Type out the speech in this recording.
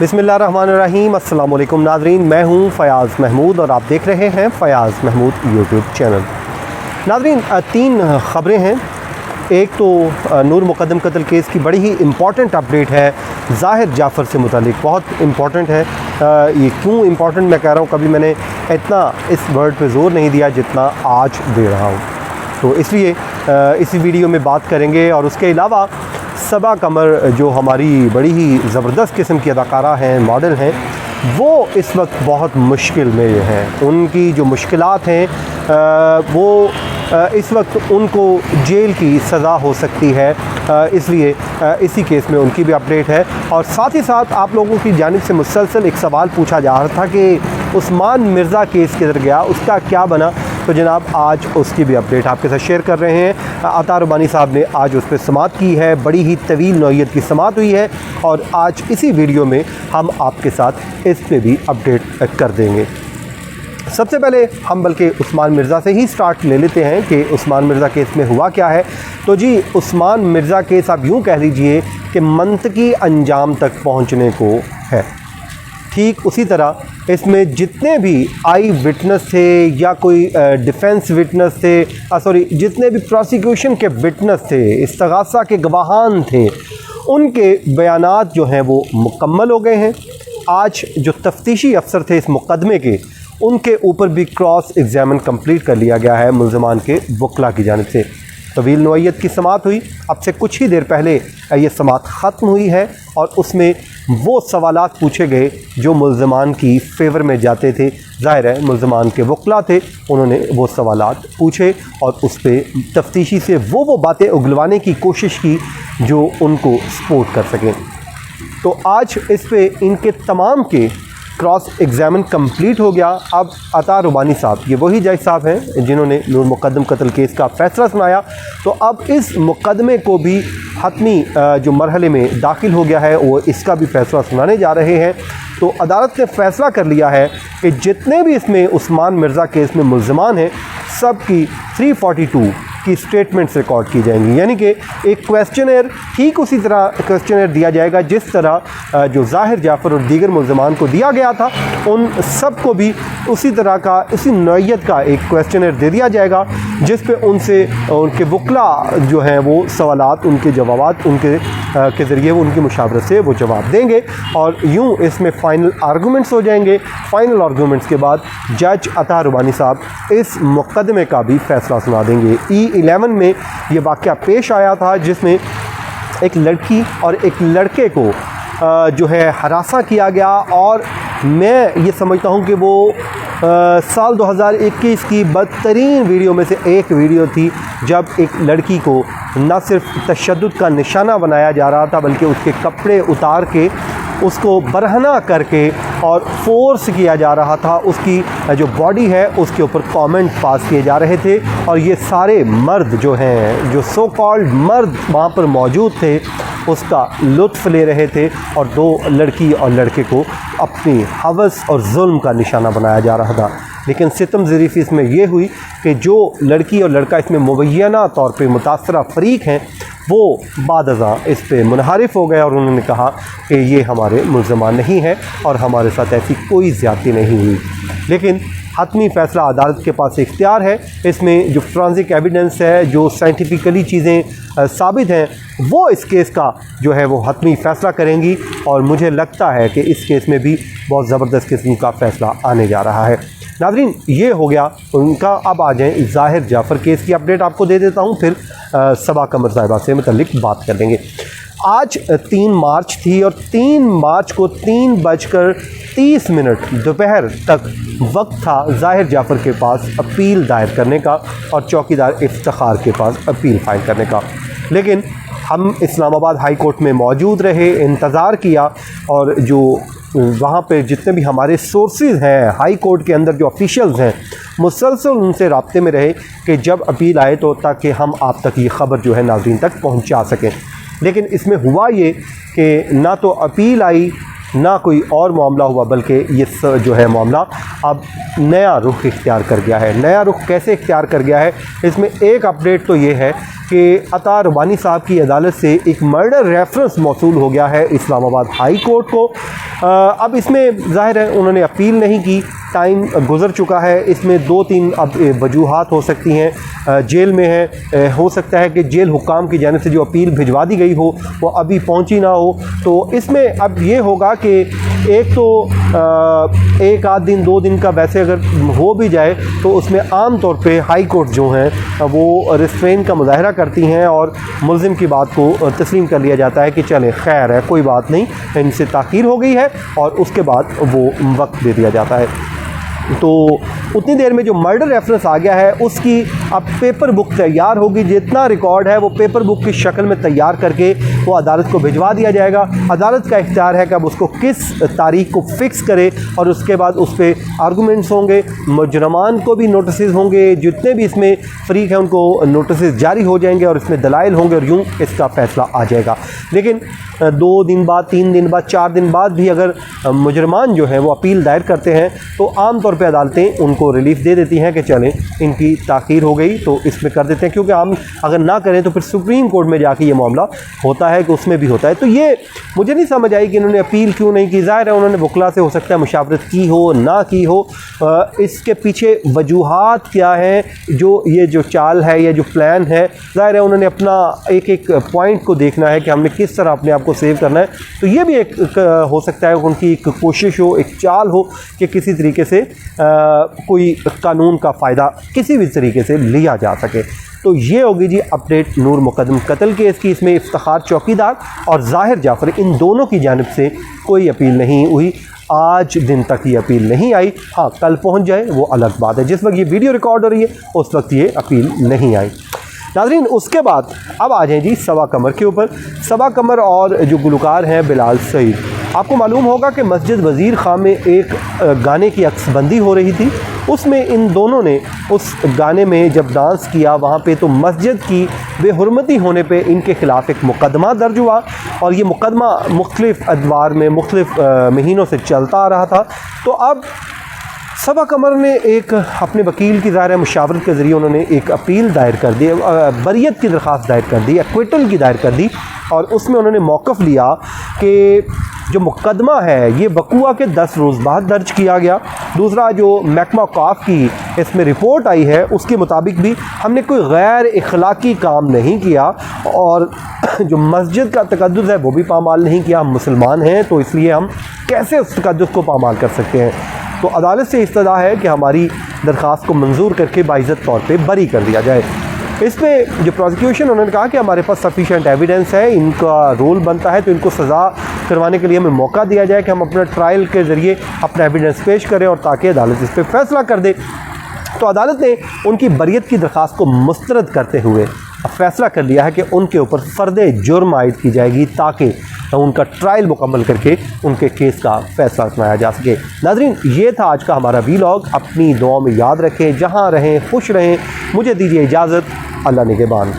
बिस्मिल्लाहिर्रहमानिर्रहीम। अस्सलाम वालेकुम नाज़रीन, मैं हूं फ़याज़ महमूद और आप देख रहे हैं फ़याज़ महमूद यूट्यूब चैनल। नाज़रीन, तीन ख़बरें हैं। एक तो नूर मुक़द्दम कत्ल केस की बड़ी ही इम्पॉर्टेंट अपडेट है ज़ाहिर जाफ़र से मुतालिक, बहुत इम्पॉर्टेंट है। ये क्यों इम्पॉर्टेंट मैं कह रहा हूँ, कभी मैंने इतना इस वर्ड पे ज़ोर नहीं दिया जितना आज दे रहा हूँ, तो इसलिए इसी वीडियो में बात करेंगे। और उसके अलावा सबा कमर जो हमारी बड़ी ही ज़बरदस्त किस्म की अदाकारा हैं, मॉडल हैं, वो इस वक्त बहुत मुश्किल में हैं। उनकी जो मुश्किलात हैं वो इस वक्त उनको जेल की सज़ा हो सकती है, इसलिए इसी केस में उनकी भी अपडेट है। और साथ ही साथ आप लोगों की जानिब से मुसलसल एक सवाल पूछा जा रहा था कि उस्मान मिर्ज़ा केस किधर गया, उसका क्या बना। तो जनाब आज उसकी भी अपडेट आपके साथ शेयर कर रहे हैं। अता रुबानी साहब ने आज उस पर समाअत की है, बड़ी ही तवील नौइयत की समाअत हुई है और आज इसी वीडियो में हम आपके साथ इस पर भी अपडेट कर देंगे। सबसे पहले हम बल्कि उस्मान मिर्ज़ा से ही स्टार्ट ले लेते हैं कि उस्मान मिर्ज़ा केस में हुआ क्या है। तो जी, उस्मान मिर्ज़ा केस आप यूँ कह लीजिए कि मंतकी अंजाम तक पहुँचने को है। ठीक उसी तरह इसमें जितने भी आई विटनेस थे या कोई डिफेंस विटनेस थे, जितने भी प्रोसिक्यूशन के विटनेस थे, इस्तगासा के गवाहान थे, उनके बयानात जो हैं वो मुकम्मल हो गए हैं। आज जो तफ्तीशी अफसर थे इस मुकदमे के, उनके ऊपर भी क्रॉस एग्जामिन कंप्लीट कर लिया गया है मुल्ज़मान के वकला की जानिब से। तवील नौइयत की समाअत हुई, अब से कुछ ही देर पहले ये समाअत ख़त्म हुई है और उसमें वो सवालात पूछे गए जो मुल्ज़मान की फ़ेवर में जाते थे। ज़ाहिर है मुल्ज़मान के वकला थे, उन्होंने वो सवालात पूछे और उस पर तफ्तीशी से वो बातें उगलवाने की कोशिश की जो उनको सपोर्ट कर सकें। तो आज इस पे इनके तमाम के क्रॉस एग्ज़ामिन कंप्लीट हो गया। अब अता रुबानी साहब, ये वही जज साहब हैं जिन्होंने नूर मुक़द्दम कत्ल केस का फ़ैसला सुनाया, तो अब इस मुक़दमे को भी हतमी जो मरहले में दाखिल हो गया है वो इसका भी फ़ैसला सुनाने जा रहे हैं। तो अदालत ने फ़ैसला कर लिया है कि जितने भी इसमें उस्मान मिर्ज़ा केस में मुल्ज़मान हैं, सब की 342 की स्टेटमेंट्स रिकॉर्ड की जाएंगी। यानी कि एक क्वेश्चनर, ठीक उसी तरह क्वेश्चनर दिया जाएगा जिस तरह जो ज़ाहिर जाफ़र और दीगर मुल्ज़मान को दिया गया था, उन सब को भी उसी तरह का, इसी नौइयत का एक क्वेश्चनर दे दिया जाएगा जिस पे उनसे उनके वकला जो हैं वो सवालात, उनके जवाबात उनके के ज़रिए वो उनकी मुशावरत से वो जवाब देंगे और यूँ इसमें फ़ाइनल आर्गूमेंट्स हो जाएंगे। फ़ाइनल आर्गूमेंट्स के बाद जज अता रुबानी साहब इस मुक़दमे का भी फ़ैसला सुना देंगे। E11 में ये वाक़या पेश आया था जिसमें एक लड़की और एक लड़के को जो है हरासा किया गया और मैं ये समझता हूँ कि वो साल 2021 की बदतरीन वीडियो में से एक वीडियो थी जब एक लड़की को न सिर्फ तशद्दुद का निशाना बनाया जा रहा था बल्कि उसके कपड़े उतार के उसको बरहना करके और फोर्स किया जा रहा था। उसकी जो बॉडी है उसके ऊपर कमेंट पास किए जा रहे थे और ये सारे मर्द जो हैं, जो सो कॉल्ड मर्द वहाँ पर मौजूद थे, उसका लुत्फ़ ले रहे थे और दो लड़की और लड़के को अपनी हवस और जुल्म का निशाना बनाया जा रहा था। लेकिन सितम ज़रीफ़ी इसमें यह हुई कि जो लड़की और लड़का इसमें मुबैना तौर पे मुतासरा फ़रीक हैं, वो बादज़ा इस पे मुनहरिफ हो गए और उन्होंने कहा कि ये हमारे मुल्ज़मान नहीं है और हमारे साथ ऐसी कोई ज़्यादती नहीं हुई। लेकिन हतमी फ़ैसला अदालत के पास इख्तियार है। इसमें जो फोरेंसिक एविडेंस है, जो साइंटिफिकली चीज़ें साबित हैं, वो इस केस का जो है वो हतमी फ़ैसला करेंगी और मुझे लगता है कि इस केस में भी बहुत ज़बरदस्त किस्म का फ़ैसला आने जा रहा है। नाज़रीन, ये हो गया उनका। अब आ जाएँ ज़ाहिर जाफ़र केस की अपडेट आपको दे देता हूँ, फिर सबा कमर साहिबा से मुतल्लिक बात कर लेंगे। आज 3 मार्च थी और 3 मार्च को 3:30 दोपहर तक वक्त था ज़ाहिर जाफ़र के पास अपील दायर करने का और चौकीदार इफ्तिखार के पास अपील फ़ाइल करने का। लेकिन हम इस्लामाबाद हाई कोर्ट में मौजूद रहे, इंतज़ार किया और जो वहाँ पे जितने भी हमारे सोर्सेज हैं हाई कोर्ट के अंदर, जो ऑफिशियल्स हैं, मुसलसल उनसे राब्ते में रहे कि जब अपील आए तो ताकि हम आप तक ये ख़बर जो है नाज़रीन तक पहुँचा सकें। लेकिन इसमें हुआ ये कि ना तो अपील आई ना कोई और मामला हुआ, बल्कि ये जो है मामला अब नया रुख इख्तियार कर गया है। नया रुख कैसे इख्तियार कर गया है, इसमें एक अपडेट तो ये है कि अता रुबानी साहब की अदालत से एक मर्डर रेफरेंस मौसूल हो गया है इस्लामाबाद हाई कोर्ट को, अब इसमें ज़ाहिर है उन्होंने अपील नहीं की, टाइम गुज़र चुका है। इसमें 2-3 अब वजूहात हो सकती हैं। जेल में है, हो सकता है कि जेल हुक्काम की जानिब से जो अपील भिजवा दी गई हो वो अभी पहुंची ना हो। तो इसमें अब ये होगा कि एक तो 1 आध दिन 2 दिन का वैसे अगर हो भी जाए तो उसमें आम तौर पे हाई कोर्ट जो हैं वो रिस्ट्रेन का मुजाहरा करती हैं और मुल्ज़िम की बात को तस्लीम कर लिया जाता है कि चलें खैर है, कोई बात नहीं, इनसे ताख़ीर हो गई है, और उसके बाद वो वक्त दे दिया जाता है। तो उतनी देर में जो मर्डर रेफरेंस आ गया है उसकी अब पेपर बुक तैयार होगी। जितना रिकॉर्ड है वो पेपर बुक की शक्ल में तैयार करके वो अदालत को भिजवा दिया जाएगा। अदालत का इख्तियार है कि अब उसको किस तारीख को फ़िक्स करे, और उसके बाद उस पर आर्गूमेंट्स होंगे, मुजरमान को भी नोटिस होंगे, जितने भी इसमें फ़रीक हैं उनको नोटिस जारी हो जाएंगे और इसमें दलाइल होंगे, और यूँ इसका फ़ैसला आ जाएगा। लेकिन 2 दिन बाद, 3 दिन बाद, 4 दिन बाद भी अगर मुजरमान जो हैं वो अपील दायर करते हैं तो आम तौर पे अदालतें उनको रिलीफ दे देती हैं कि चलें इनकी ताख़ीर हो गई तो इसमें कर देते हैं, क्योंकि हम अगर ना करें तो फिर सुप्रीम कोर्ट में जाके ये मामला होता है कि उसमें भी होता है। तो ये मुझे नहीं समझ आई कि इन्होंने अपील क्यों नहीं की। ज़ाहिर है उन्होंने वकला से हो सकता है मुशावरत की हो ना की हो, इसके पीछे वजूहात क्या हैं, जो ये जो चाल है या जो प्लान है, ज़ाहिर है उन्होंने अपना एक एक पॉइंट को देखना है कि हमने किस तरह अपने आप को सेव करना है। तो ये भी एक हो सकता है उनकी एक कोशिश हो, एक चाल हो कि किसी तरीके से कोई कानून का फ़ायदा किसी भी तरीके से लिया जा सके। तो ये होगी जी अपडेट नूर मुकद्दम कत्ल केस की। इसमें इफ्तिखार चौकीदार और ज़ाहिर जाफ़र इन दोनों की जानिब से कोई अपील नहीं हुई। आज दिन तक ये अपील नहीं आई। हाँ, कल पहुंच जाए वो अलग बात है। जिस वक्त ये वीडियो रिकॉर्ड हो रही है उस वक्त ये अपील नहीं आई। नाज़रीन, उसके बाद अब आ जाएँ जी सबा कमर के ऊपर। सबा कमर और जो गुलकार हैं बिलाल सईद, आपको मालूम होगा कि मस्जिद वज़ीर खां में एक गाने की अक्सबंदी हो रही थी। उसमें इन दोनों ने उस गाने में जब डांस किया वहाँ पे तो मस्जिद की बेहुरमती होने पे इनके ख़िलाफ़ एक मुकदमा दर्ज हुआ, और ये मुकदमा मुख्तलिफ़ अदवार में मुख्तलिफ़ महीनों से चलता आ रहा था। तो अब सबा कमर ने एक अपने वकील की ज़ाहिर मुशावरत के ज़रिए उन्होंने एक अपील दायर कर दी, बरियत की दरख्वास्त दायर कर दी, एक्विटल की दायर कर दी, और उसमें उन्होंने मौक़िफ़ लिया कि जो मुकदमा है ये वक़ुआ के 10 रोज़ बाद दर्ज किया गया। दूसरा, जो महकमा औक़ाफ़ की इसमें रिपोर्ट आई है उसके मुताबिक भी हमने कोई गैर इखलाकी काम नहीं किया, और जो मस्जिद का तकद्दुस है वो भी पामाल नहीं किया। हम मुसलमान हैं तो इसलिए हम कैसे उस तकद्दुस को पामाल कर सकते हैं। तो अदालत से इस्तदा है कि हमारी दरख्वास्त को मंजूर करके बाइज़्ज़त तौर पे बरी कर दिया जाए। इस पर जो प्रोसिक्यूशन उन्होंने कहा कि हमारे पास सफिशिएंट एविडेंस है, इनका रोल बनता है तो इनको सज़ा करवाने के लिए हमें मौका दिया जाए कि हम अपना ट्रायल के ज़रिए अपना एविडेंस पेश करें और ताकि अदालत इस पर फ़ैसला कर दे। तो अदालत ने उनकी बरियत की दरख्वास्त को मुस्तरद करते हुए फ़ैसला कर लिया है कि उनके ऊपर फ़र्द जुर्म आयद की जाएगी ताकि उनका ट्रायल मुकम्मल करके उनके केस का फ़ैसला सुनाया जा सके। नाज़रीन, ये था आज का हमारा वीलॉग। अपनी दुआओं में याद रखें, जहाँ रहें खुश रहें। मुझे दीजिए इजाज़त। अल्लाह निगहबान।